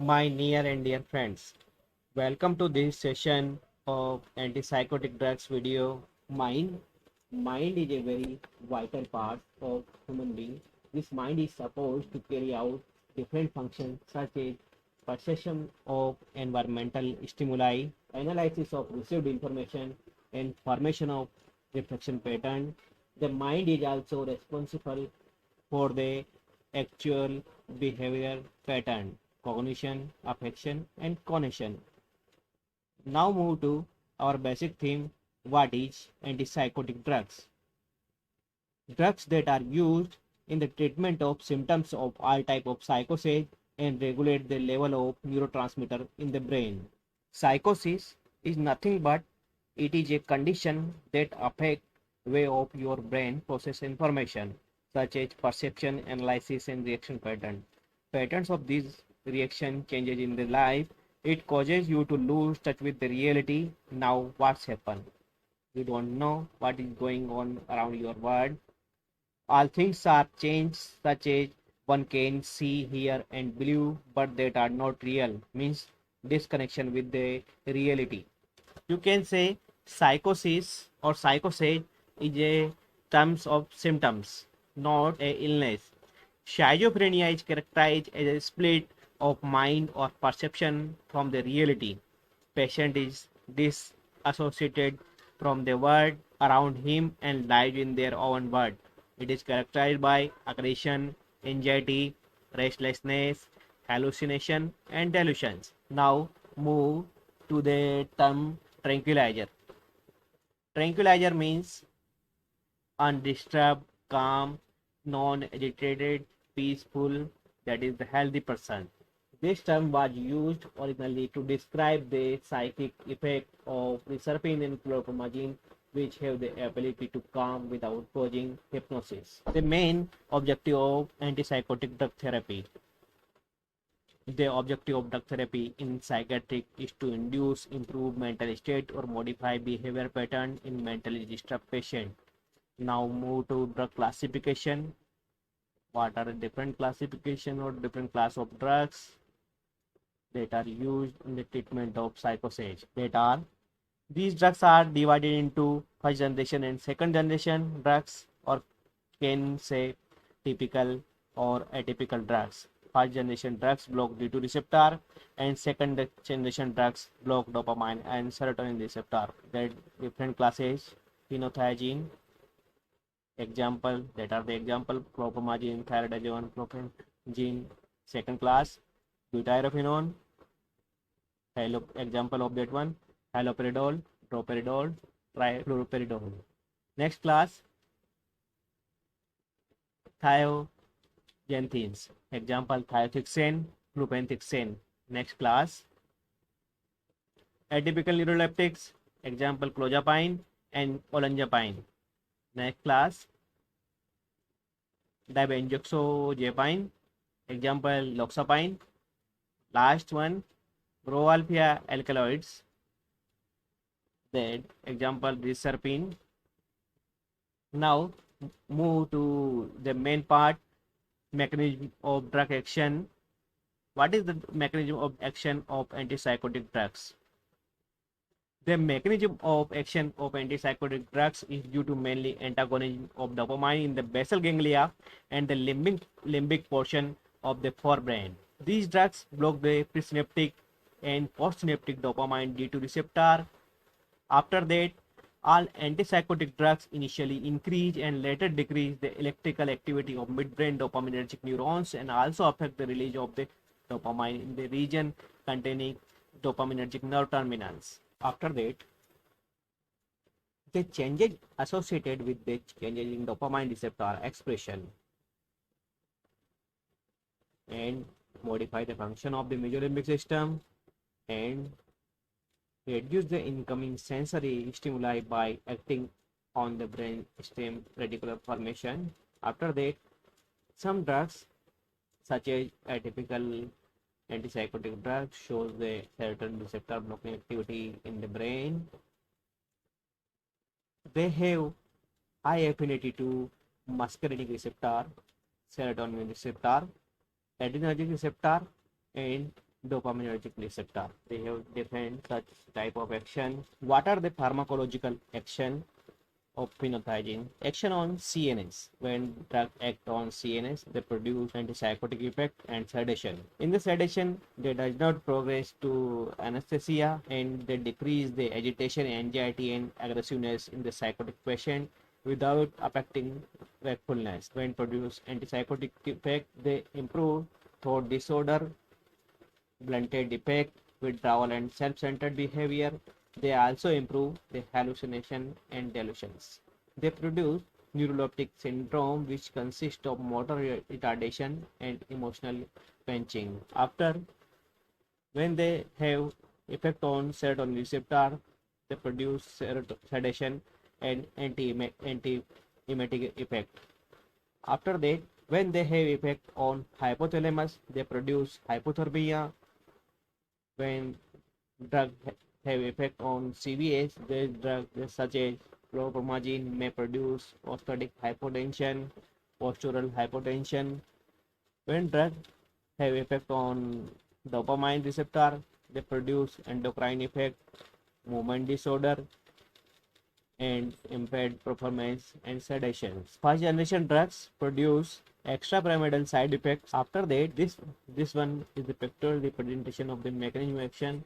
My near and dear friends, welcome to this session of antipsychotic drugs video. Mind is a very vital part of human being. This mind is supposed to carry out different functions such as perception of environmental stimuli, analysis of received information, and formation of reflection pattern. The mind is also responsible for the actual behavior pattern, cognition, affection, and connection. Now move to our basic theme, what is antipsychotic drugs? Drugs that are used in the treatment of symptoms of all type of psychosis and regulate the level of neurotransmitter in the brain. Psychosis is nothing but it is a condition that affects way of your brain process information such as perception, analysis, and reaction pattern. Patterns of these reaction changes in the life. It causes you to lose touch with the reality. Now what's happened? You don't know what is going on around your world. All things are changed, such as one can see, hear, and believe, but that are not real, means disconnection with the reality. You can say psychosis or psychosis is a terms of symptoms, not a illness. Schizophrenia is characterized as a split of mind or perception from the reality. Patient is disassociated from the world around him and lives in their own world. It is characterized by aggression, anxiety, restlessness, hallucination, and delusions. Now move to the term tranquilizer. Tranquilizer means undisturbed, calm, non-agitated, peaceful, that is the healthy person. This term was used originally to describe the psychic effect of reserpine and chlorpromazine, which have the ability to calm without causing hypnosis. The main objective of antipsychotic drug therapy. The objective of drug therapy in psychiatric is to induce improved mental state or modify behavior pattern in mentally disturbed patient. Now move to drug classification. What are the different classification or different class of drugs that are used in the treatment of psychosis? That are these drugs are divided into first generation and second generation drugs, or can say typical or atypical drugs. First generation drugs block D2 receptor and second generation drugs block dopamine and serotonin receptor. There are different classes. Phenothiazine, example, that are the example, chlorpromazine, thiazidone, chlorpheniramine. Second class, butyraphenone, example of that one, haloperidol, droperidol, trifluoroperidol. Next class, thioxanthines, example, thiothixane, flupentixane. Next class, atypical neuroleptics, example, clozapine and olanzapine. Next class, dibenzoxazepine, example, loxapine. Last one, Rho-alpha alkaloids, that example, reserpine. Now move to the main part, mechanism of drug action. What is the mechanism of action of antipsychotic drugs? The mechanism of action of antipsychotic drugs is due to mainly antagonism of dopamine in the basal ganglia and the limbic portion of the forebrain. These drugs block the presynaptic and postsynaptic dopamine D2 receptor. After that, all antipsychotic drugs initially increase and later decrease the electrical activity of midbrain dopaminergic neurons and also affect the release of the dopamine in the region containing dopaminergic nerve terminals. After that, the changes associated with the changes in dopamine receptor expression and modify the function of the major limbic system and reduce the incoming sensory stimuli by acting on the brain stem reticular formation. After that, some drugs such as atypical antipsychotic drugs shows the serotonin receptor blocking activity in the brain. They have high affinity to muscarinic receptor, serotonin receptor, adrenergic receptor, and dopaminergic receptor. They have different such type of action. What are the pharmacological action of phenothiazine? Action on CNS. When drug act on CNS, they produce antipsychotic effect and sedation. In the sedation, they does not progress to anesthesia, and they decrease the agitation, anxiety, and aggressiveness in the psychotic patient without affecting wakefulness. When produce antipsychotic effect, they improve thought disorder, blunted effect, withdrawal, and self-centered behavior. They also improve the hallucination and delusions. They produce neuroleptic syndrome, which consists of motor retardation and emotional pinching. After, when they have effect on serotonin receptor, they produce sedation and anti-emetic effect. After that, when they have effect on hypothalamus, they produce hypothermia. When drug have effect on CVS, the drug such as chlorpromazine may produce orthostatic hypotension, postural hypotension. When drug have effect on dopamine receptor, they produce endocrine effect, movement disorder, and impaired performance and sedation. First generation drugs produce extrapyramidal side effects. After that, this one is the pictorial representation of the mechanism of action